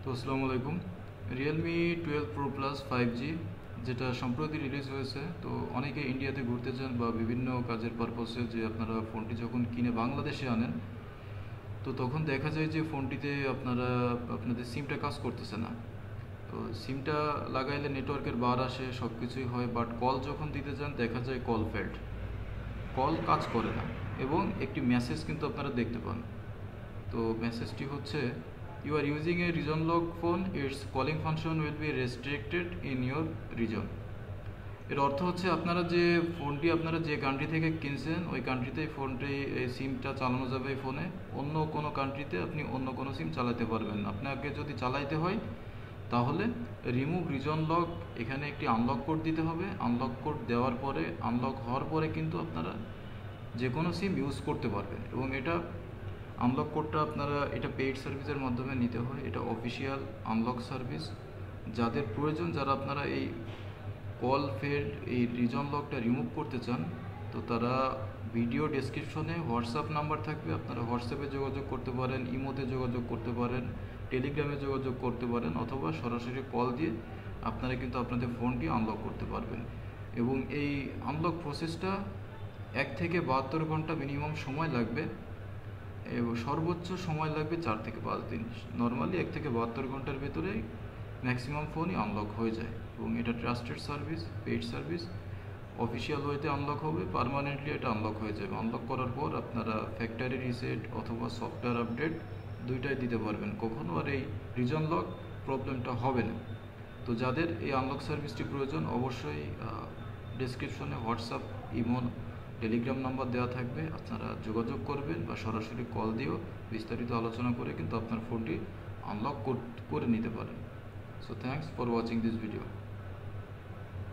তো আসসালামু আলাইকুম। রিয়েলমি 12 Pro Plus 5G যেটা সম্প্রতি রিলিজ হয়েছে, তো অনেকে ইন্ডিয়াতে ঘুরতে চান বা বিভিন্ন কাজের পারপসে যে আপনারা ফোনটি যখন কিনে বাংলাদেশে আনেন, তো তখন দেখা যায় যে ফোনটিতে আপনাদের সিমটা কাজ করতেছে না। তো সিমটা লাগাইলে নেটওয়ার্কের বার আসে, সব কিছুই হয়, বাট কল যখন দিতে যান দেখা যায় কল ফেল্ড, কল কাজ করে না। এবং একটি মেসেজ কিন্তু আপনারা দেখতে পান। তো মেসেজটি হচ্ছে, you are using a region lock phone, its calling function will be restricted in your region. এর অর্থ হচ্ছে আপনারা যে কান্ট্রি থেকে কিনছেন ওই কান্ট্রিতেই ফোনটি, এই সিমটা চালানো যাবে এই ফোনে। অন্য কোনো কান্ট্রিতে আপনি অন্য কোনো সিম চালাতে পারবেন না। আপনাকে যদি চালাইতে হয় তাহলে রিমুভ রিজন লক, এখানে একটি আনলক কোড দিতে হবে। আনলক কোড দেওয়ার পরে, আনলক হওয়ার পরে কিন্তু আপনারা যে কোনো সিম ইউজ করতে পারবেন। এবং আনলক কোডটা এটা পেইড সার্ভিসের মাধ্যমে নিতে হয়। এটা অফিসিয়াল আনলক সার্ভিস। যাদের প্রয়োজন, যারা আপনারা এই কল ফেল্ড, এই রিজন লকটা রিমুভ করতে চান, তো তারা ভিডিও ডেসক্রিপশনে হোয়াটসঅ্যাপ নাম্বার থাকবে, আপনারা হোয়াটসঅ্যাপে যোগাযোগ করতে পারেন, ইমোতে যোগাযোগ করতে পারেন, টেলিগ্রামে যোগাযোগ করতে পারেন, অথবা সরাসরি কল দিয়ে আপনারা কিন্তু আপনাদের ফোনটি আনলক করতে পারবেন। এবং এই আনলক প্রসেসটা 1 থেকে 72 ঘন্টা মিনিমাম সময় লাগবে, এবং সর্বোচ্চ সময় লাগবে 4 থেকে 5 দিন। নর্মালি 1 থেকে 72 ঘন্টার ভেতরে ম্যাক্সিমাম ফোনই আনলক হয়ে যায়। এবং এটা trusted service, paid service. Official ওয়েতে আনলক হবে, পার্মানেন্টলি এটা আনলক হয়ে যাবে। আনলক করার পর আপনারা ফ্যাক্টরি রিসেট অথবা সফটওয়্যার আপডেট দুইটাই দিতে পারবেন, কখনো আর এই রিজন লক প্রবলেমটা হবে না। তো যাদের এই আনলক সার্ভিসটি প্রয়োজন, অবশ্যই ডেসক্রিপশনে হোয়াটসঅ্যাপ, ইমো, টেলিগ্রাম নাম্বার দেওয়া থাকবে, আপনারা যোগাযোগ করবেন বা সরাসরি কল দিয়েও বিস্তারিত আলোচনা করে কিন্তু আপনার ফোনটি আনলক করে নিতে পারেন। So thanks for watching this video.